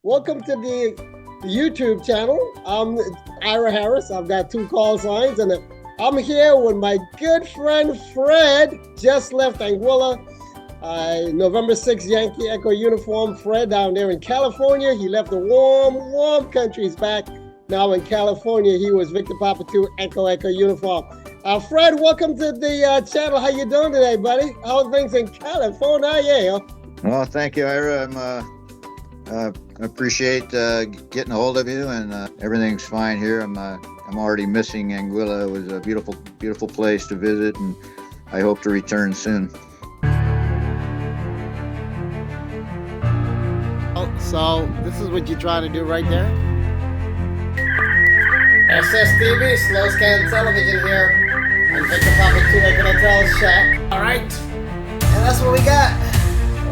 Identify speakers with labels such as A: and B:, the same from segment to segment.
A: Welcome to the YouTube channel. I'm Ira Harris. I've got 2 call signs, and I'm here with my good friend Fred. Just left Anguilla. November 6th Yankee Echo uniform. Fred down there in California. He left the warm countries back. Now in California, he was Victor Papa 2 Echo uniform. Fred, welcome to the channel. How you doing today, buddy? How are things in California? Yeah.
B: Well, thank you, Ira. I appreciate getting a hold of you, and everything's fine here. I'm already missing Anguilla. It was a beautiful place to visit, and I hope to return soon.
A: So this is what you're trying to do right there. SSTV, slow scan television here. I'm Victor Papa 2 Echo Shack. All right, and that's what we got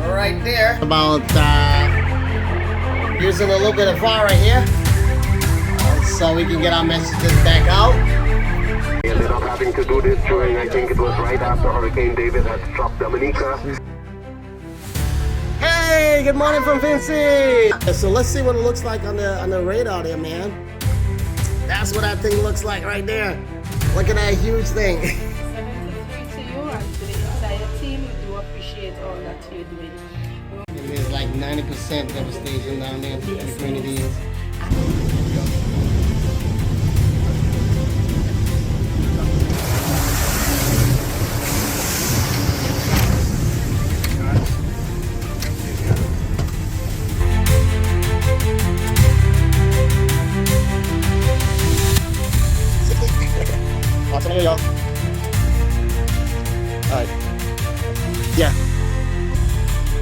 A: right there. About using a little bit of fire right here, so we can get our messages back out.
C: We ended up having to do this during, I think it was right after Hurricane David had struck Dominica.
A: Hey, good morning from Vinci. So let's see what it looks like on the radar there, man. That's what that thing looks like right there. Look at that huge thing.
D: 73 to you and to the entire team. We do appreciate all that you're doing.
A: There's like 90% devastation down there for the Grenadines. Awesome, here, y'all. Alright. Yeah.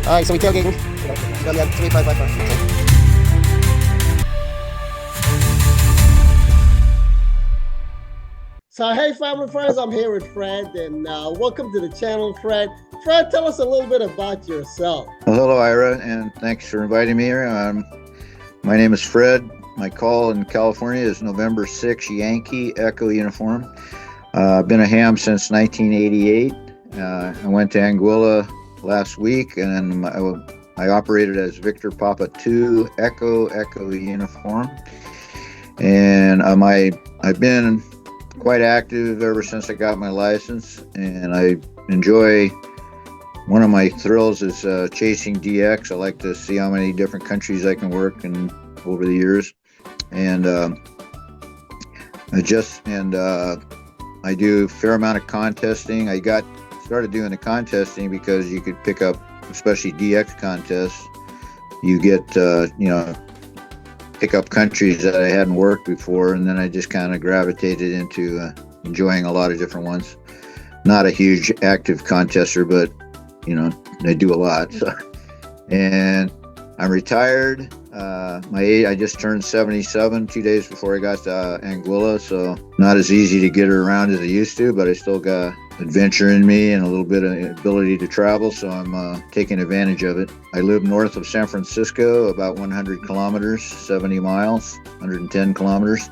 A: Alright, so we tailgating. 3555. So hey family friends, I'm here with Fred, and welcome to the channel, Fred. Fred, tell us a little bit about yourself.
B: Well, hello, Ira, and thanks for inviting me here. My name is Fred. My call in California is November 6th Yankee Echo uniform. I've been a ham since 1988. I went to Anguilla last week, and I operated as Victor Papa 2 Echo uniform. And I've been quite active ever since I got my license, and I enjoy, one of my thrills is chasing DX. I like to see how many different countries I can work in over the years. And I do a fair amount of contesting. I started doing the contesting because you could pick up, especially DX contests, you get pick up countries that I hadn't worked before, and then I just kind of gravitated into enjoying a lot of different ones. Not a huge active contester, but I do a lot. So. And I'm retired. My age, I just turned 77 2 days before I got to Anguilla, so not as easy to get around as I used to, but I still got adventure in me and a little bit of ability to travel, so I'm taking advantage of it. I live north of San Francisco, about 100 kilometers, 70 miles, 110 kilometers,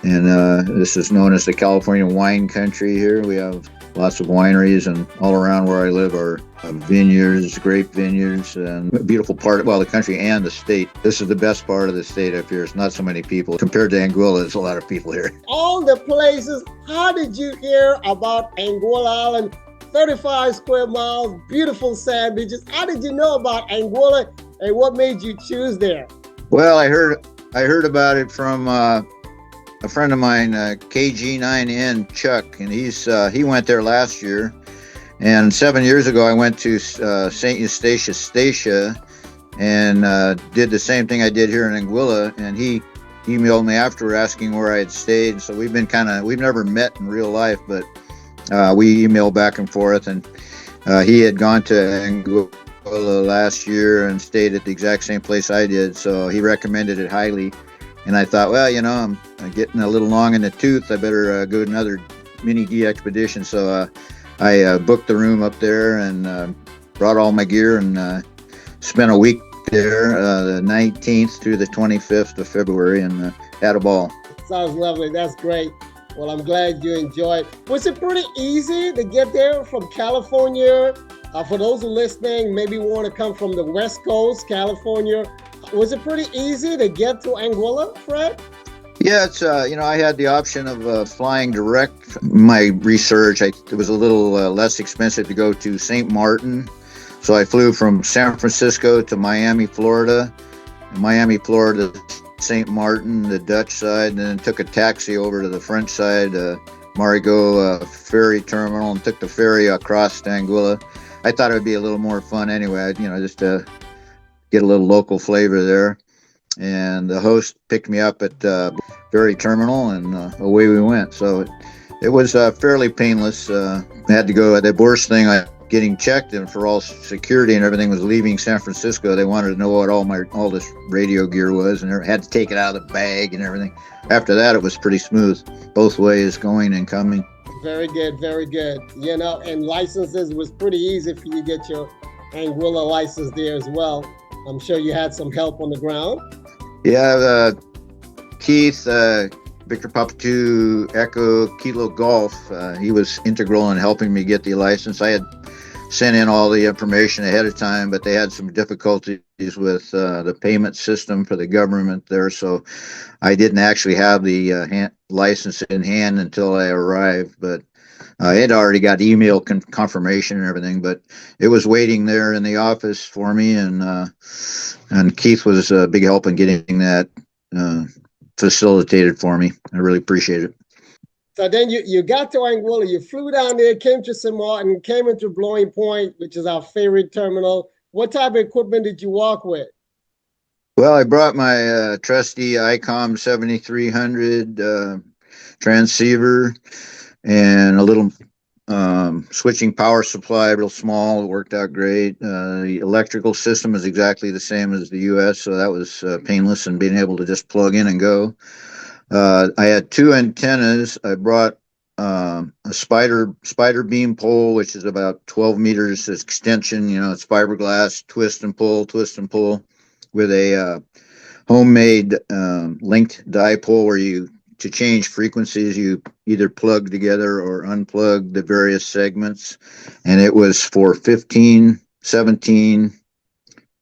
B: and this is known as the California wine country here. We have lots of wineries, and all around where I live are vineyards, grape vineyards, and a beautiful part, well, the country and the state. This is the best part of the state up here. There's not so many people. Compared to Anguilla, there's a lot of people here.
A: All the places, how did you hear about Anguilla Island? 35 square miles, beautiful sand beaches. How did you know about Anguilla, and what made you choose there?
B: Well, I heard about it from a friend of mine, KG9N Chuck, and he went there last year. And 7 years ago, I went to St. Eustachia and did the same thing I did here in Anguilla. And he emailed me after asking where I had stayed. So we've never met in real life, but we emailed back and forth. And he had gone to Anguilla last year and stayed at the exact same place I did. So he recommended it highly. And I thought, well, I'm getting a little long in the tooth. I better go to another mini DX-Pedition. So I booked the room up there and brought all my gear and spent a week there, the 19th through the 25th of February, and had a ball.
A: Sounds lovely. That's great. Well, I'm glad you enjoyed. Was it pretty easy to get there from California? For those who are listening, maybe want to come from the West Coast, California, Was it pretty easy to get to Anguilla, Fred?
B: Yeah, it's I had the option of flying direct. My research, it was a little less expensive to go to St. Martin, so I flew from San Francisco to Miami, Florida, Florida, St. Martin, the Dutch side, and then took a taxi over to the French side, Marigot ferry terminal, and took the ferry across to Anguilla. I thought it would be a little more fun anyway, just to get a little local flavor there. And the host picked me up at ferry terminal, and away we went. So it was fairly painless. I had to go. The worst thing, getting checked and for all security and everything, was leaving San Francisco. They wanted to know what all this radio gear was, and had to take it out of the bag and everything. After that, it was pretty smooth, both ways, going and coming.
A: Very good, very good. And licenses was pretty easy for you to get your Anguilla license there as well. I'm sure you had some help on the ground.
B: Yeah, Keith, Victor Papa 2 Echo Kilo Golf, he was integral in helping me get the license. I had sent in all the information ahead of time, but they had some difficulties with the payment system for the government there, so I didn't actually have the license in hand until I arrived. But I had already got email confirmation and everything, but it was waiting there in the office for me, and Keith was a big help in getting that facilitated for me. I really appreciate it.
A: So then you got to Anguilla, you flew down there, came to St. Martin, came into Blowing Point, which is our favorite terminal. What type of equipment did you walk with?
B: Well, I brought my trusty ICOM 7300 transceiver and a little switching power supply, real small. It worked out great. The electrical system is exactly the same as the U.S., so that was painless, and being able to just plug in and go. I had two antennas. I brought a spider beam pole, which is about 12 meters extension. It's fiberglass, twist and pull, with a homemade linked dipole where to change frequencies, you either plug together or unplug the various segments. And it was for 15, 17,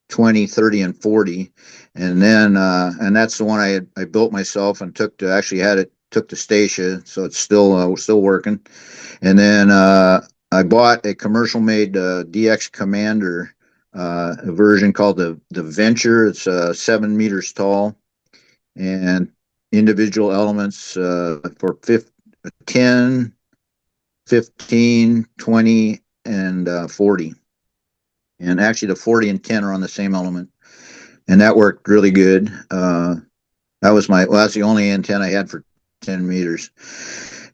B: 20, 30, and 40. And then, and that's the one I built myself and took to Statia. So it's still working. And then, I bought a commercial made, DX Commander, a version called the Venture. It's 7 meters tall, and individual elements for 10, 15, 20, and 40. And actually the 40 and 10 are on the same element. And that worked really good. That's the only antenna I had for 10 meters.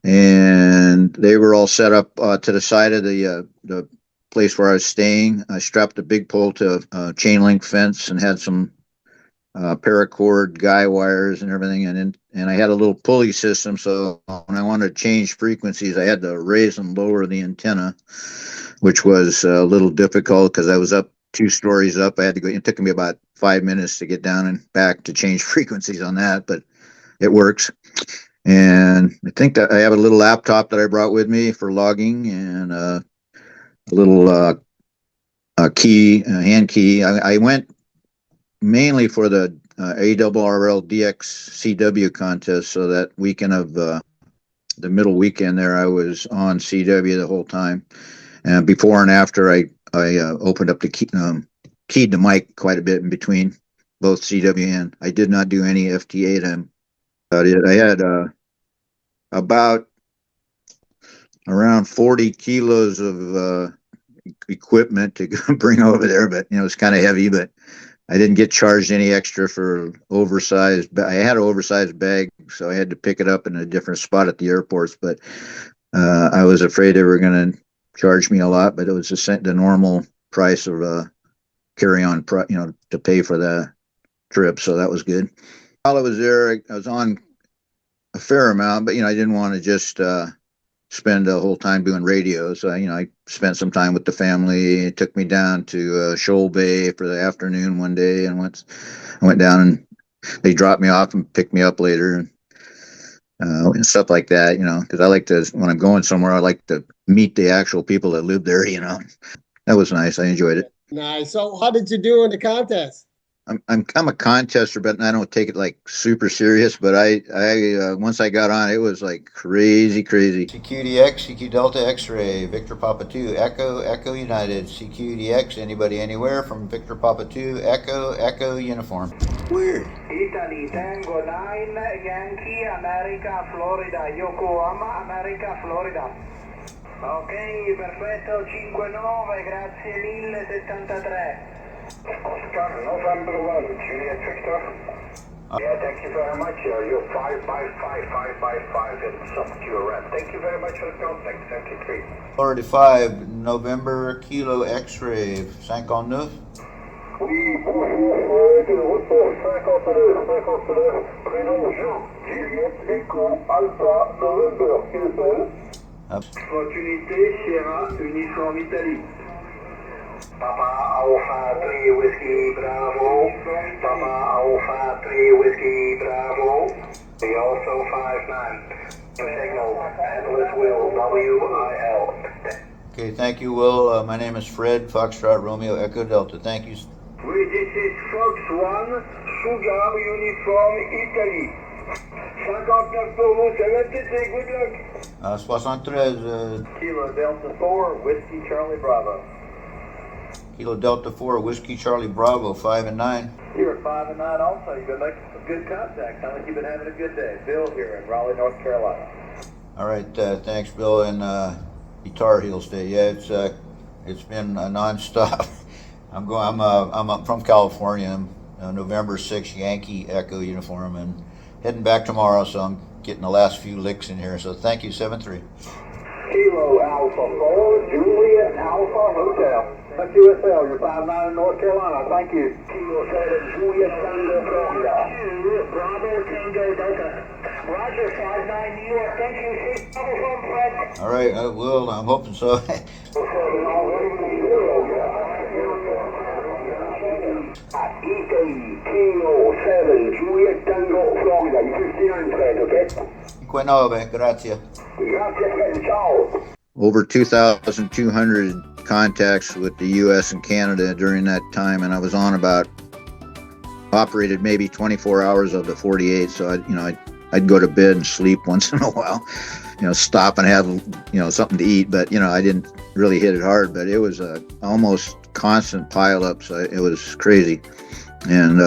B: And they were all set up to the side of the place where I was staying. I strapped a big pole to a chain link fence and had some paracord guy wires and everything, and I had a little pulley system, so when I wanted to change frequencies, I had to raise and lower the antenna, which was a little difficult because I was up 2 stories up. I had to go. It took me about 5 minutes to get down and back to change frequencies on that, but it works. And I think that I have a little laptop that I brought with me for logging, and a little hand key. I went mainly for the ARRL DX-CW contest, so that weekend of the middle weekend there, I was on CW the whole time. And before and after, I opened up the keyed the mic quite a bit in between both CW and I did not do any FT8 M. I had about around 40 kilos of equipment to bring over there, but it was kind of heavy, but I didn't get charged any extra for oversized. I had an oversized bag, so I had to pick it up in a different spot at the airports. But I was afraid they were going to charge me a lot. But it was the normal price of carry-on, to pay for the trip. So that was good. While I was there, I was on a fair amount, but I didn't want to just spend the whole time doing radio. So, I spent some time with the family. It took me down to Shoal Bay for the afternoon one day, and I went down, and they dropped me off and picked me up later, and stuff like that, because I like to, when I'm going somewhere, I like to meet the actual people that live there, That was nice. I enjoyed it.
A: Nice. So how did you do in the contest?
B: I'm a contester, but I don't take it like super serious. But I once I got on, it was like crazy. CQDX, CQ Delta X-ray, Victor Papa 2, Echo United, CQDX, anybody anywhere from Victor Papa 2, Echo Uniform. Weird.
E: Italy, Tango 9, Yankee, America, Florida, Yokohama, America, Florida. Ok, perfetto, 5-9, grazie mille, 73. Oscar, November 1, Juliet Victor. Yeah, thank you very much. You're 555, it's up to your rep. Thank you very much for the contact, 73.
B: Florida 5, November, Kilo X-ray, 59.
E: Oui, bonjour, repos 59, prénom Juliet Echo Alpha November, QSL. Opportunité Sierra Uniforme Italie. Papa Alpha 3 Whiskey Bravo. Papa Alpha 3 Whiskey Bravo. We also 59. Signal, Analyst Will, WIL.
B: Okay, thank you, Will. My name is Fred, Foxtrot Romeo Echo Delta. Thank you.
E: Oui, this is Fox 1, Sugar Uniforme Italy. 59 pour vous, 73, good luck.
B: 73,
E: Kilo Delta 4, Whiskey Charlie Bravo.
B: Kilo Delta 4, Whiskey Charlie Bravo, 5 and 9.
E: You're at 5 and 9 also. You've been making some good contact. Sounds like you've been having a good day. Bill here in Raleigh, North Carolina.
B: All right, thanks, Bill, and Guitar Heel Stay. Yeah, it's been nonstop. I'm from California. I'm November 6 Yankee Echo Uniform, and heading back tomorrow. So I'm getting the last few licks in here. So thank you, 7-3.
E: Kilo Alpha 4, Juliet Alpha Hotel. That's USL, you're 5-9 in North Carolina. Thank you. Kilo 7, Juliet Tango, Florida. Bravo Tango Delta. Roger, 5-9 New York. Thank you. Safe travel home, Fred.
B: All right, I will. I'm hoping so.
E: Italy, Kilo 7, Juliet Tango, Florida. You 59, Fred, okay?
B: 59, grazie.
E: Grazie, Fred. Ciao.
B: Over 2,200 contacts with the U.S. and Canada during that time, and I was on operated maybe 24 hours of the 48. So I'd go to bed and sleep once in a while, stop and have something to eat. But I didn't really hit it hard. But it was a almost constant pileup. So it was crazy, and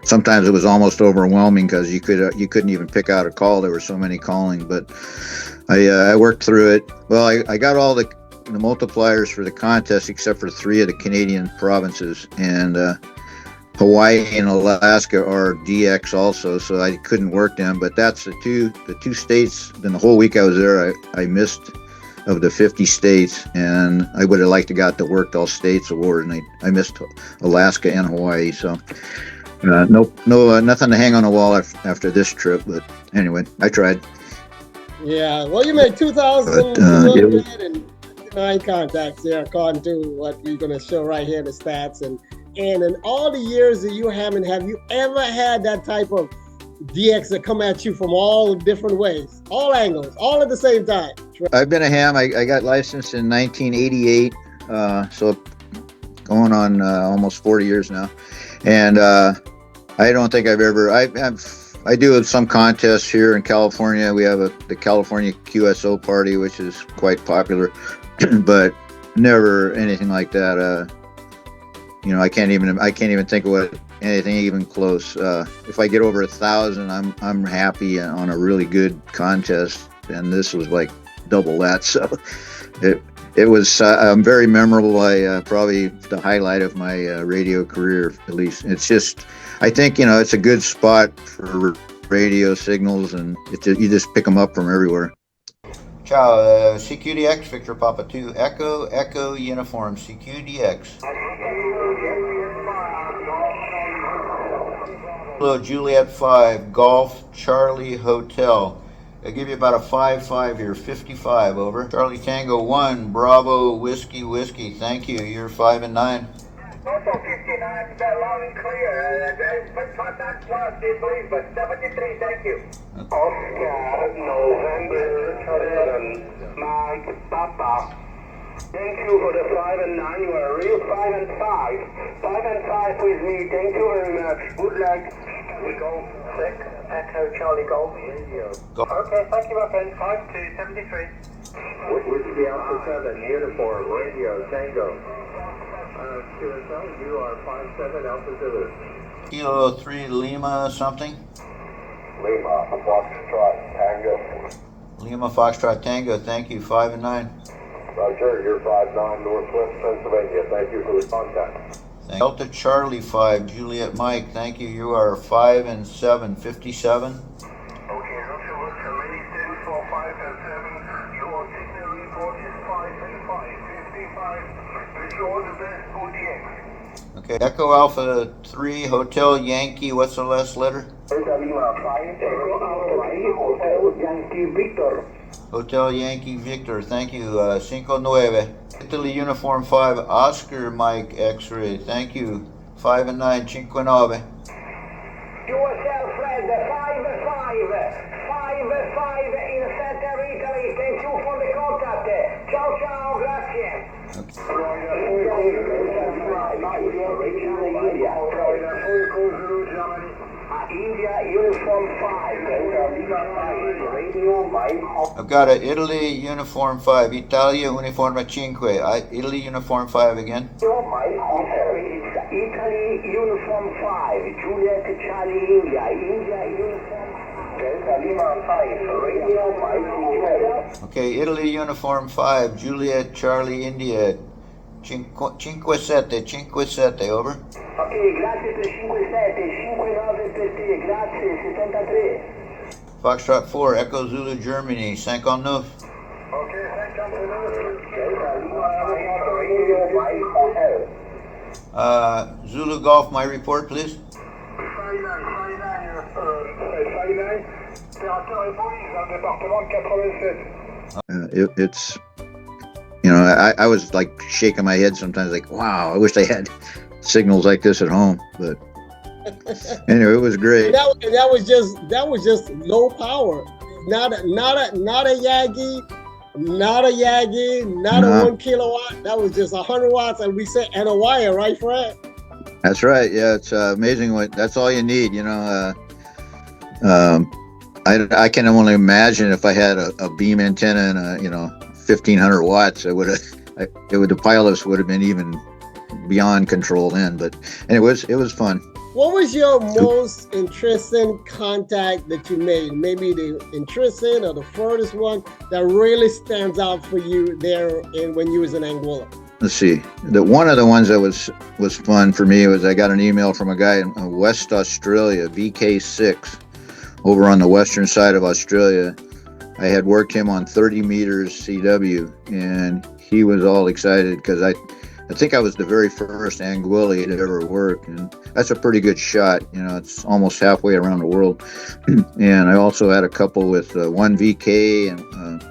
B: sometimes it was almost overwhelming because you couldn't even pick out a call. There were so many calling, but I worked through it. Well, I got all the multipliers for the contest except for 3 of the Canadian provinces, and Hawaii and Alaska are DX also, so I couldn't work them. But that's the two states. In the whole week I was there, I missed of the 50 states, and I would have liked to got the Worked All States award, and I missed Alaska and Hawaii. So nothing to hang on the wall after this trip. But anyway, I tried.
A: Yeah, well, you made 2,209 contacts there, according to what you're going to show right here, the stats. And in all the years that you have you ever had that type of DX that come at you from all different ways, all angles, all at the same time?
B: I've been a ham. I got licensed in 1988, so going on almost 40 years now. And I don't think I've ever... I do have some contests here in California. We have the California QSO party, which is quite popular, but never anything like that. I can't even think of what anything even close. If I get over 1,000, I'm happy on a really good contest, and this was like double that. So it was very memorable. Probably the highlight of my radio career, at least. It's just, I think, it's a good spot for radio signals, and you just pick them up from everywhere. Ciao, CQDX, Victor Papa 2, Echo Uniform, CQDX. Hello, Juliet 5, Golf Charlie Hotel. I'll give you about a 5-5 here, 55, over. Charlie Tango 1, Bravo Whiskey, thank you, you're 5 and 9.
E: Also 59, loud and clear. But contact plus, please, but 73, thank you. Oscar, November 7, Mike Papa. Thank you for the 5 and 9. You are a real 5 and 5. 5 and 5 with me. Thank you very much. Good luck. We go 6. Echo Charlie Golf. Okay, thank you, my friend. 5273. Whiskey Alpha 7, uniform, radio, Tango. QSL, you are 57 Alpha Zulu.
B: Kilo 3 Lima something?
E: Lima, Foxtrot, Tango.
B: Lima Foxtrot Tango, thank you, 5 and 9.
E: Roger, you're 5-9 Northwest Pennsylvania. Thank you for the contact.
B: Delta Charlie 5, Juliet Mike, thank you, you are 5 and 7, 57.
E: Okay, Roger, welcome. Many thanks for 5 and 7. Your signal report is 5 and 5, 55. Wish you all the best for DX.
B: Okay, Echo Alpha 3, Hotel Yankee, what's the last letter?
E: Delta Lima 5, Echo Alpha 3, Hotel Yankee Victor.
B: Hotel Yankee Victor, thank you, 59. Italy Uniform 5, Oscar Mike X-Ray, thank you, 5 and 9, 59.
E: QSL Fred, 5-5 in Center Italy. Thank you for the contact. Ciao, ciao, grazie. India Uniform 5, Radio Mike.
B: I've got a Italy Uniform 5, Italia Uniforme 5, Italy Uniform 5 again.
E: It's Italy Uniform 5, Juliet Charlie India, India Uniform Delta Lima 5, Radio Mike.
B: Okay, Italy Uniform 5, Juliet Charlie India, 57, over.
E: Ok, grazie per 57, 59 per te, grazie, 73.
B: Foxtrot 4, Echo Zulu Germany, 59.
E: Ok, 59. Delta Lima 5, Radio Mike Hotel.
B: Zulu Golf, my report, please.
E: 59, opérateur et police dans le département de 87.
B: It's, you know, I was like shaking my head sometimes, like, wow, I wish I had signals like this at home. But anyway, it was great.
A: That was just low power. Not a Yagi, not a 1 kilowatt. That was just 100 watts, and we said, and a wire, right, Fred?
B: That's right. Yeah, it's amazing. That's all you need. You know, I can only imagine if I had a beam antenna and 1,500 watts, the pilot would have been even beyond control then. But and it was fun.
A: What was your most interesting contact that you made? Maybe the interesting or the furthest one that really stands out for you there when you was in Anguilla?
B: Let's see. One of the ones that was fun for me was I got an email from a guy in West Australia, VK6, over on the western side of Australia. I had worked him on 30 meters CW, and he was all excited because I think I was the very first Anguilla he'd ever worked, and that's a pretty good shot. You know, it's almost halfway around the world. And I also had a couple with one VK in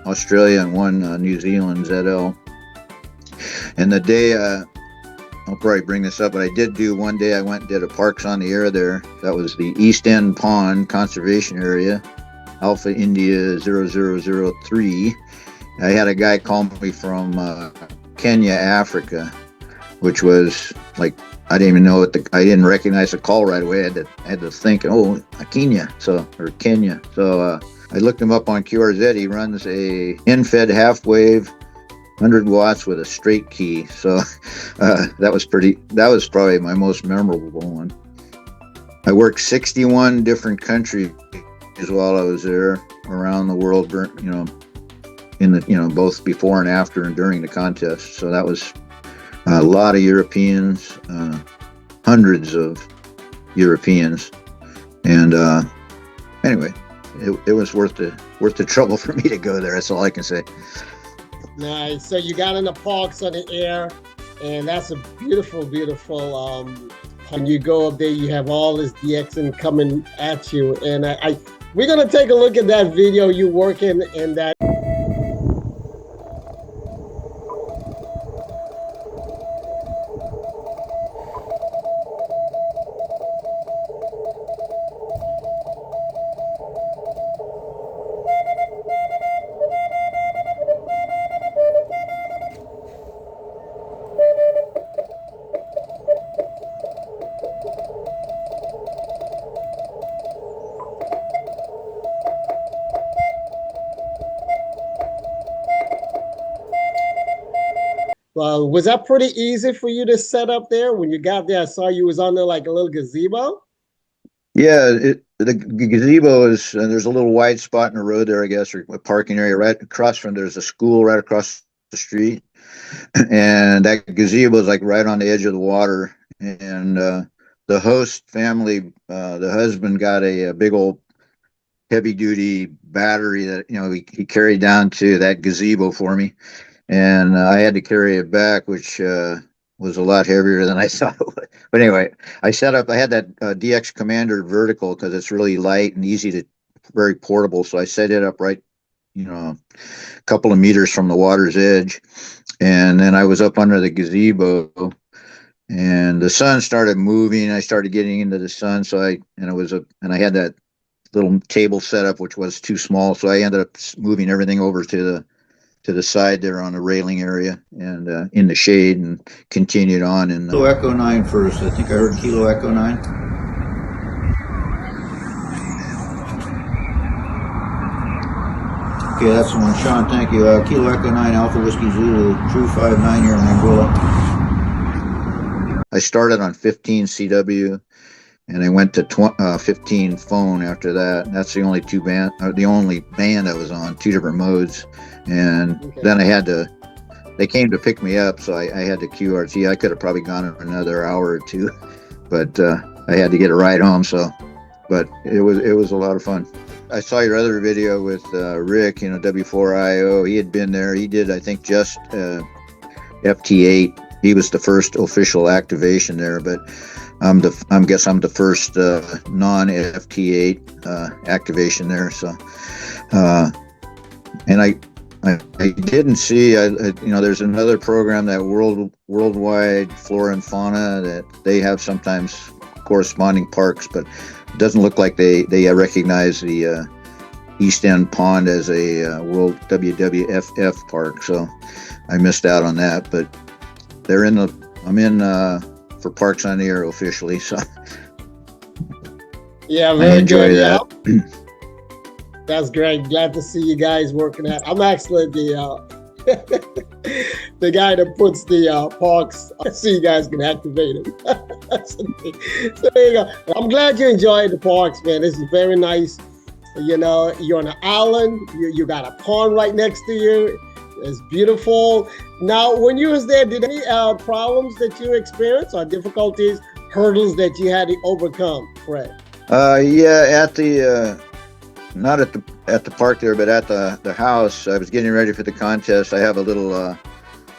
B: Australia and one New Zealand ZL. And the day, I'll probably bring this up, but I did do one day, I went and did a Parks on the Air there. That was the East End Pond Conservation Area, Alpha India 0003. I had a guy call me from Kenya, Africa, which was like, I didn't even know I didn't recognize the call right away. I had to think, oh, Kenya. So I looked him up on QRZ. He runs a in-fed half wave, 100 watts with a straight key. So that was probably my most memorable one. I worked 61 different countries while I was there around the world, both before and after and during the contest. So that was a lot of Europeans, hundreds of Europeans. And anyway, it was worth the trouble for me to go there. That's all I can say.
A: Nice. So you got in the Parks on the Air, and that's a beautiful, beautiful. When you go up there, you have all this DX coming at you, and we're gonna take a look at that video you working in that. Well, was that pretty easy for you to set up there? When you got there, I saw you was under like a little gazebo.
B: Yeah, the gazebo is there's a little wide spot in the road there, I guess, or a parking area right across from. There's a school right across the street, and that gazebo is like right on the edge of the water. And the host family, the husband got a big old heavy duty battery that he carried down to that gazebo for me, and I had to carry it back, which was a lot heavier than I thought it would. But anyway, I had that DX Commander vertical because it's really light and easy to, very portable. So I set it up right, a couple of meters from the water's edge. And then I was up under the gazebo and the sun started moving. I started getting into the sun. So I had that little table set up, which was too small. So I ended up moving everything over to the side there on the railing area and in the shade, and continued on. And Kilo Echo 9 first. I think I heard Kilo Echo 9. Okay, that's the one. Sean, thank you. Kilo Echo 9 Alpha Whiskey Zulu, True 5-9 here in Anguilla. I started on 15 CW, and I went to 15 phone after that. And that's the only the only band I was on, 2 different modes. And then they came to pick me up, so I had to QRT. I could have probably gone another hour or two, but I had to get a ride home. But it was a lot of fun. I saw your other video with Rick, W4IO. He had been there. He did, I think, just FT8. He was the first official activation there, but I guess I'm the first non-FT8 activation there. So, and I didn't see, there's another program, that worldwide flora and fauna, that they have sometimes corresponding parks, but it doesn't look like they recognize the East End Pond as a World WWFF park. So I missed out on that, but I'm in for Parks on the Air officially. So
A: yeah,
B: I enjoy that.
A: That's great. Glad to see you guys working at. I'm actually the the guy that puts the parks so you guys can activate them. So there you go. I'm glad you enjoyed the parks, man. This is very nice. You're on an island. You got a pond right next to you. It's beautiful. Now, when you was there, did any problems that you experienced, or difficulties, hurdles that you had to overcome, Fred?
B: Yeah, at the not at the park there, but at the house. I was getting ready for the contest. I have a little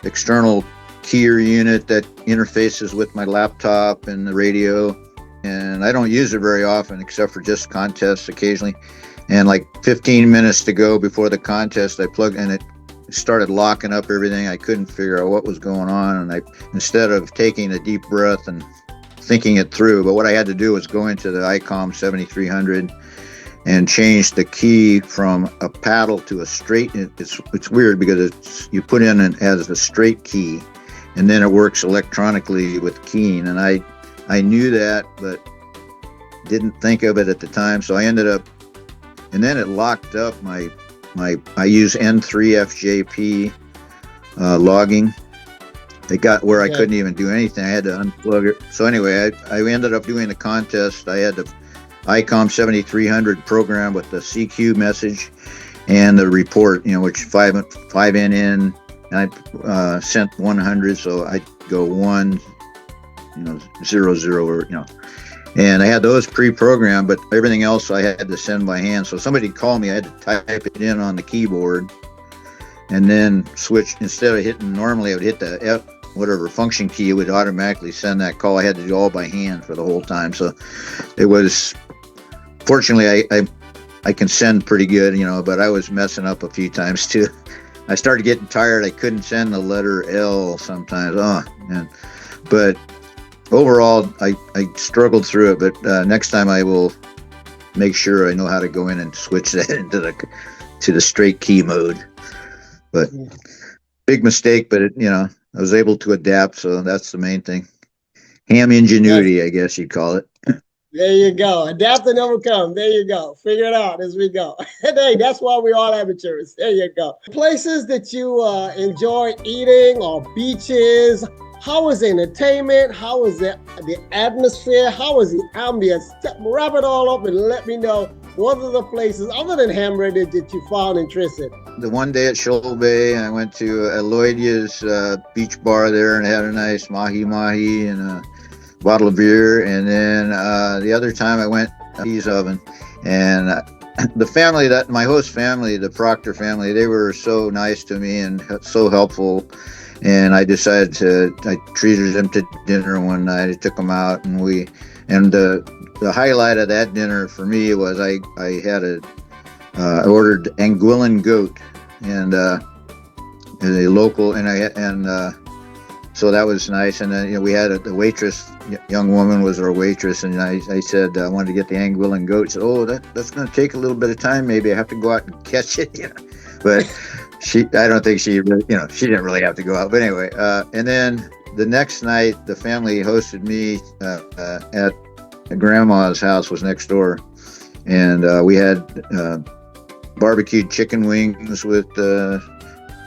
B: external keyer unit that interfaces with my laptop and the radio, and I don't use it very often except for just contests occasionally. And like 15 minutes to go before the contest, I plugged, and it started locking up everything. I couldn't figure out what was going on, and instead of taking a deep breath and thinking it through, but what I had to do was go into the ICOM 7300 and change the key from a paddle to a straight. It's weird because you put in it as a straight key, and then it works electronically with keying. And I knew that, but didn't think of it at the time. So I ended up, and then it locked up I use N6YEU logging. It got where I couldn't even do anything. I had to unplug it. So anyway, I ended up doing the contest. I had the ICOM 7300 program with the CQ message and the report, which 5 NN, and I sent 100, so I go 1, 0, 0, or and I had those pre-programmed, but everything else I had to send by hand. So somebody called me, I had to type it in on the keyboard, and then switch. Instead of hitting, normally I would hit the F, whatever function key, it would automatically send that call. I had to do all by hand for the whole time. So it was, fortunately, I can send pretty good, but I was messing up a few times too. I started getting tired. I couldn't send the letter L sometimes. But overall, I struggled through it. But next time I will make sure I know how to go in and switch that into the straight key mode. But big mistake, but I was able to adapt, so that's the main thing. Ham ingenuity, I guess you'd call it.
A: There you go. Adapt and overcome. There you go. Figure it out as we go. Hey, that's why we all amateurs. There you go. Places that you enjoy eating or beaches. How was the entertainment? How was the atmosphere? How was the ambience? Wrap it all up and let me know what are the places other than ham radio that you found interesting.
B: The one day at Shoal Bay, I went to Aloydia's beach bar there and had a nice mahi-mahi and a bottle of beer. And then the other time I went to Ease Oven. And the family, that my host family, the Proctor family, they were so nice to me and so helpful. And I decided I treated them to dinner one night. I took them out, and the highlight of that dinner for me was I had I ordered Anguillan goat and a local, so that was nice. And then we had the waitress, young woman was our waitress, and I said I wanted to get the Anguillan goat. She said, "Oh, that's going to take a little bit of time. Maybe I have to go out and catch it." But I don't think she really, she didn't really have to go out. But anyway, and then the next night, the family hosted me at grandma's house, was next door, and we had barbecued chicken wings with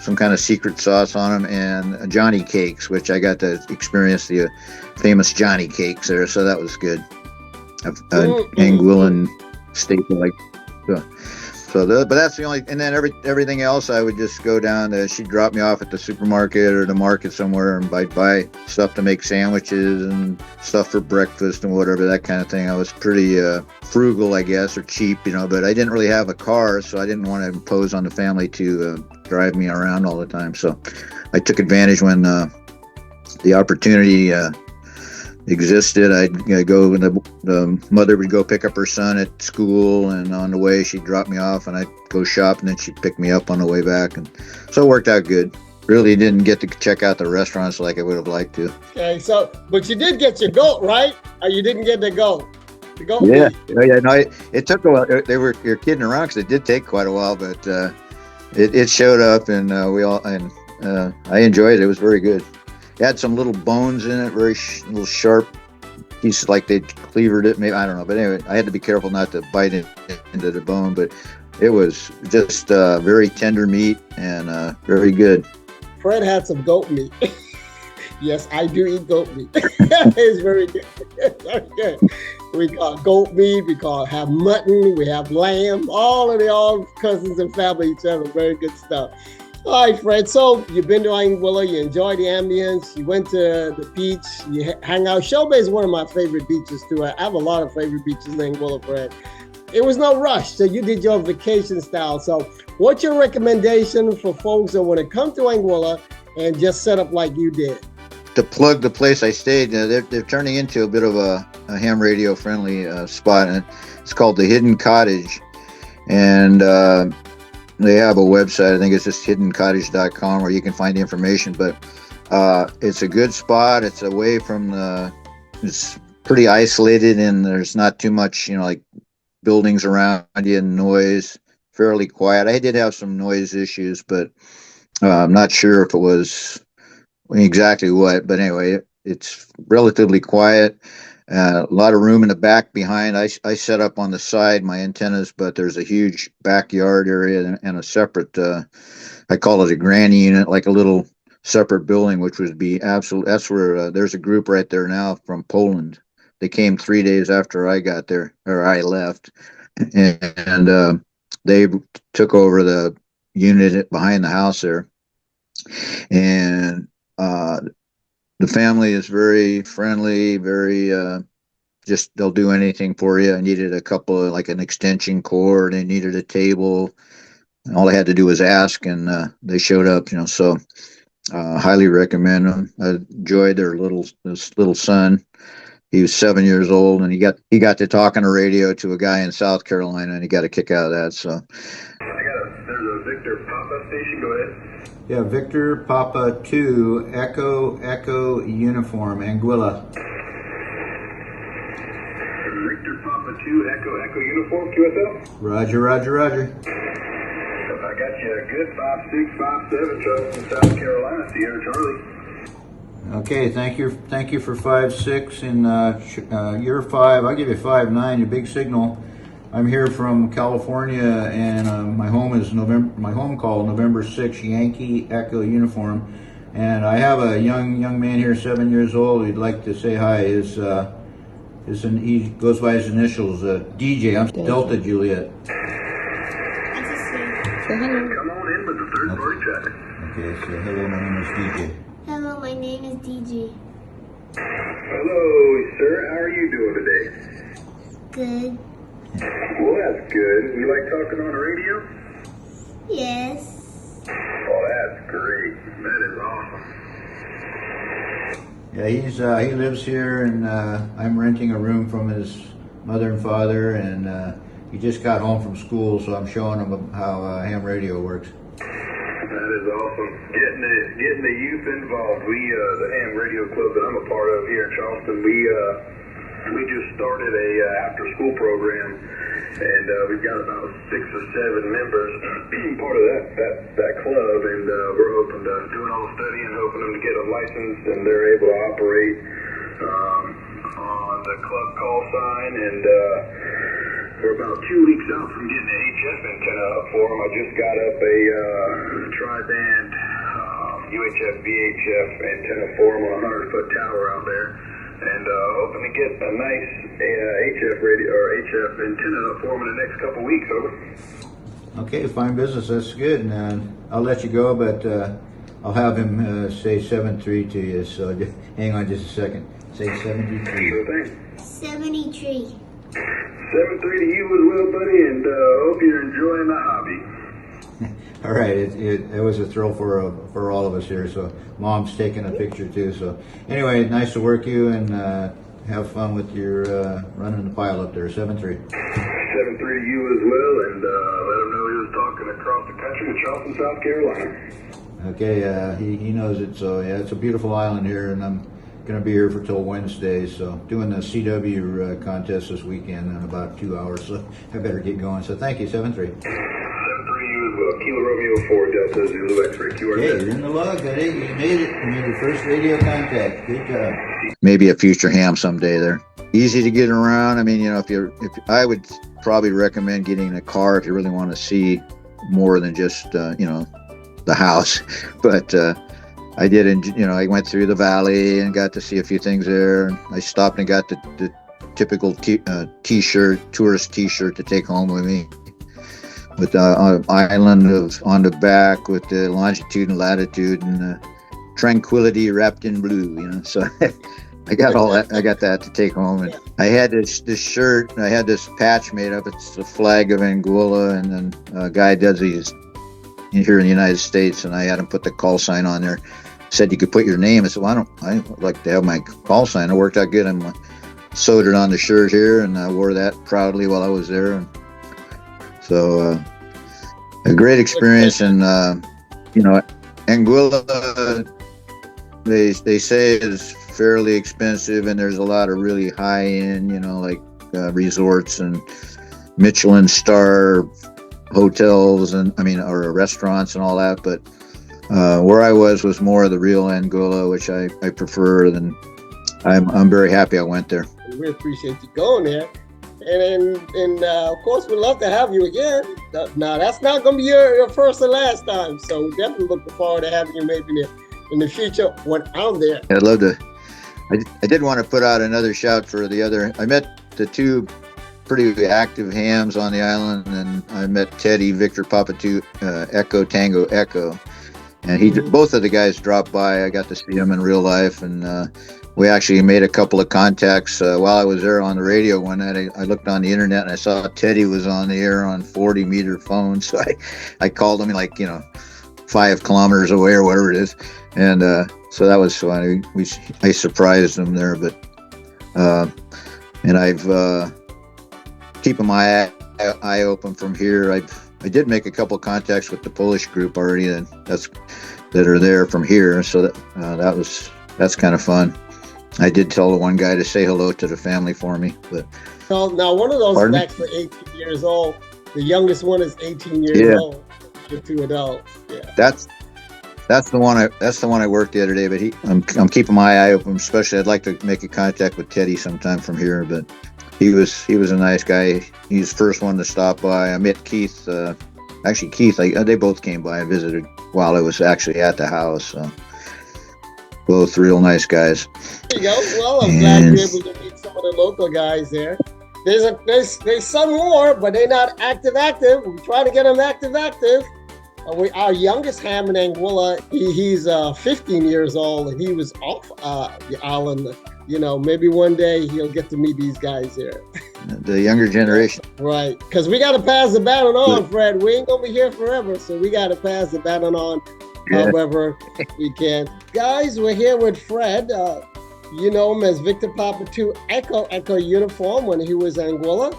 B: some kind of secret sauce on them, and Johnny cakes, which I got to experience the famous Johnny cakes there, so that was good. Anguillan staple, like so. But that's the only, and then everything else I would just go down to, she'd drop me off at the supermarket or the market somewhere, and I'd buy stuff to make sandwiches and stuff for breakfast and whatever, that kind of thing. I was pretty frugal, I guess, or cheap, but I didn't really have a car, so I didn't want to impose on the family to drive me around all the time. So I took advantage when the opportunity existed. I'd go when the mother would go pick up her son at school, and on the way she'd drop me off, and I'd go shop, and then she'd pick me up on the way back, and so it worked out good. Really didn't get to check out the restaurants like I would have liked to.
A: Okay, but you did get your goat, right? Or you didn't get the goat? The goat
B: yeah,
A: meat.
B: yeah. No, it took a while. You're kidding around, because it did take quite a while, but it showed up, and I enjoyed it. It was very good. It had some little bones in it, very little sharp pieces, like they cleavered it. Maybe, I don't know, but anyway, I had to be careful not to bite it into the bone. But it was just very tender meat and very good.
A: Fred had some goat meat. Yes, I do eat goat meat. It's very good. Very good. We got goat meat. We have mutton. We have lamb. All cousins and family each other. Very good stuff. All right, Fred. So you've been to Anguilla. You enjoyed the ambience. You went to the beach. You hang out. Shoal Bay is one of my favorite beaches too. I have a lot of favorite beaches in Anguilla, Fred. It was no rush, so you did your vacation style. So what's your recommendation for folks that want to come to Anguilla and just set up like you did?
B: To plug the place I stayed, they're turning into a bit of a ham radio friendly spot, and it's called the Hidden Cottage, and they have a website. I think it's just hiddencottage.com, where you can find the information. But it's a good spot. It's away from it's pretty isolated, and there's not too much, like buildings around you and noise. Fairly quiet. I did have some noise issues, but I'm not sure if it was exactly what. But anyway, it's relatively quiet. A lot of room in the back behind. I set up on the side my antennas, but there's a huge backyard area and a separate, I call it a granny unit, like a little separate building, which would be absolute. That's where there's a group right there now from Poland. They came 3 days after I got there, or I left, and they took over the unit behind the house there, and the family is very friendly, very just they'll do anything for you. I needed a couple of, like, an extension cord. I needed a table. All I had to do was ask, and they showed up. So highly recommend them. I enjoyed this little son. He was 7 years old, and he got to talk on the radio to a guy in South Carolina, and he got a kick out of that. So
E: There's a Victor Papa station. Go ahead.
B: yeah, Victor Papa 2 Echo Uniform, Anguilla.
E: Victor Papa 2 Echo Uniform, QSL.
B: Roger.
E: I got you a good 5657 trouble from South Carolina, Sierra Charlie.
B: Okay, thank you for 5'6" and you're 5. I'll give you 5'9", a big signal. I'm here from California, and my home call November 6, Yankee Echo uniform, and I have a young man here, 7 years old. He'd like to say hi. He goes by his initials, DJ. I'm Delta Juliet.
F: Say hello.
C: Come on in with the third party traffic.
B: Okay, so hello, my name is DJ.
F: Hello, my name is DJ.
C: Hello, sir. How are you doing today?
F: Good.
C: Well, that's good. You like talking on the radio?
F: Yes.
C: Oh, that's great. That is awesome.
B: Yeah, he lives here, and I'm renting a room from his mother and father, and he just got home from school, so I'm showing him how ham radio works.
C: That is awesome. Getting the youth involved. The ham radio club that I'm a part of here in Charleston, we just started a after school program, and we've got about 6 or 7 members part of that club, and we're hoping to doing all the studying, hoping them to get a license, and they're able to operate on the club call sign, and we're about 2 weeks out from getting the HF antenna up for them. I just got up a tri-band UHF VHF antenna for them on a 100-foot tower out there, and hoping to get a nice HF radio or HF antenna up for them in the next couple weeks. Over.
B: Okay, fine business. That's good. And I'll let you go, but I'll have him say 7-3 to you. So hang on just a second. Say 73.
C: Sure thing.
F: 73.
C: 7-3 to you as well, buddy, and hope you're enjoying the hobby.
B: All right, it was a thrill for all of us here. So Mom's taking a picture too. So anyway, nice to work you, and have fun with your running the pile up there. 7-3.
C: 7-3 to you as well, and let him know he was talking across the country to Charleston, South Carolina.
B: Okay, he knows it. So yeah, it's a beautiful island here, and I'm going to be here for till Wednesday. So doing the CW contest this weekend in about 2 hours. So I better get going. So thank you, 7-3.
C: 7-3 to you as well. Kilo Romeo 4 Delta Zulu X-ray QR.
B: Okay, you're in the log, buddy. You made it. You made your first radio contact. Good job. Maybe a future ham someday there. Easy to get around. I mean, you know, if I would probably recommend getting a car if you really want to see more than just, the house. But I did, I went through the valley and got to see a few things there. I stopped and got the typical t-shirt, tourist t-shirt to take home with me, with the island on the back with the longitude and latitude and tranquility wrapped in blue, so I got all that. I got that to take home, and I had this shirt. I had this patch made up. It's the flag of Anguilla, and then a guy does these here in the United States, and I had him put the call sign on there. Said you could put your name. I said, well, I like to have my call sign. It worked out good. I sewed it on the shirt here, and I wore that proudly while I was there. And so a great experience, and Anguilla, they say is fairly expensive, and there's a lot of really high-end, resorts and Michelin star hotels or restaurants and all that. But where I was more of the real Anguilla, which I prefer, and I'm very happy I went there.
A: We appreciate you going there. And of course, we'd love to have you again. Now, that's not going to be your first and last time. So definitely looking forward to having you maybe in the future when I'm there.
B: I'd love to. I did want to put out another shout for the other. I met the two pretty active hams on the island, and I met Teddy, Victor Papa 2, Echo Tango Echo. And both of the guys dropped by. I got to see them in real life, and we actually made a couple of contacts while I was there on the radio one night. I looked on the internet and I saw Teddy was on the air on 40-meter phone, so I called him 5 kilometers away or whatever it is, and so that was funny. I surprised him there, but and I've keeping my eye open from here. I did make a couple of contacts with the Polish group already, that are there from here, so that's kind of fun. I did tell the one guy to say hello to the family for me. But
A: now one of those
B: Pardon?
A: is actually 18 years old. The youngest one is 18 years old. The 2 adults. Yeah.
B: That's the one I worked the other day. But I'm keeping my eye open. Especially, I'd like to make a contact with Teddy sometime from here. But he was a nice guy. He's the first one to stop by. I met Keith. Actually, Keith. They both came by and visited while I was actually at the house. So both real nice guys.
A: There you go. Well, I'm glad you're able to meet some of the local guys there. There's some more, but they're not active. We try to get them active. Our youngest ham in Anguilla, he's 15 years old, and he was off the island. You know, maybe one day he'll get to meet these guys here.
B: The younger generation.
A: Right, because we got to pass the baton on, Fred. We ain't going to be here forever, so we got to pass the baton on however we can. Guys, we're here with Fred. You know him as Victor Papa 2 Echo uniform when he was Anguilla.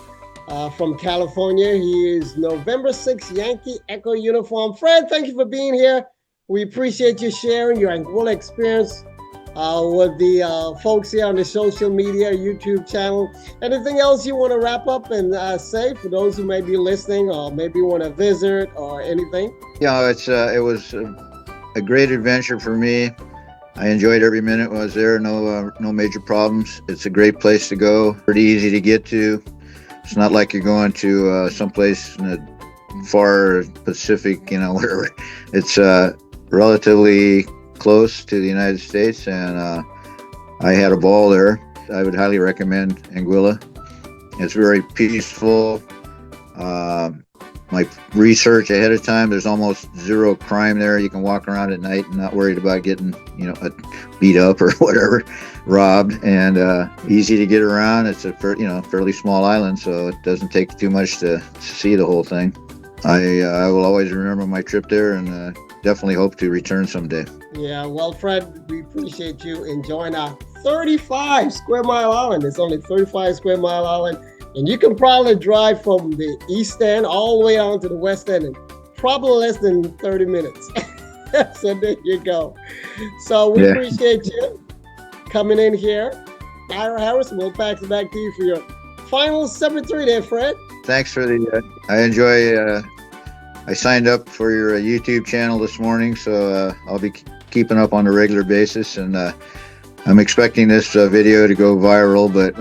A: From California, he is November 6 Yankee Echo uniform. Fred, thank you for being here. We appreciate you sharing your Anguilla experience with the folks here on the social media, YouTube channel. Anything else you want to wrap up and say for those who may be listening or maybe want to visit or anything? Yeah,
B: it was a great adventure for me. I enjoyed every minute I was there. No major problems. It's a great place to go. Pretty easy to get to. It's not like you're going to someplace in the far Pacific, whatever. It's relatively close to the United States, and I had a ball there. I would highly recommend Anguilla. It's very peaceful. My research ahead of time, there's almost zero crime there. You can walk around at night and not worried about getting, beat up or whatever, robbed, and easy to get around. It's a fairly small island, so it doesn't take too much to see the whole thing. I will always remember my trip there, and definitely hope to return someday.
A: Yeah, well, Fred, we appreciate you enjoying our 35 square mile island. It's only 35 square mile island. And you can probably drive from the east end all the way down to the west end in probably less than 30 minutes. So there you go. So we appreciate you coming in here. Ira Harris, we'll pass it back to you for your final 7-3 there, Fred.
B: Thanks for I enjoy, I signed up for your YouTube channel this morning, so I'll be keeping up on a regular basis. And I'm expecting this video to go viral, but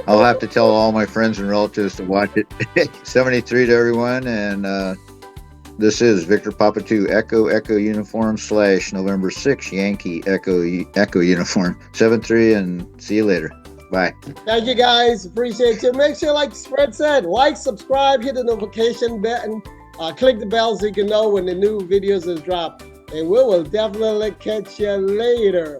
B: I'll have to tell all my friends and relatives to watch it. 73 to everyone, and this is Victor Papa 2 Echo uniform / November 6 Yankee Echo uniform. 7-3, and see you later. Bye. Thank you, guys. Appreciate you. Make sure, like Fred said, like, subscribe, hit the notification button, click the bell so you can know when the new videos is dropped. And we will definitely catch you later.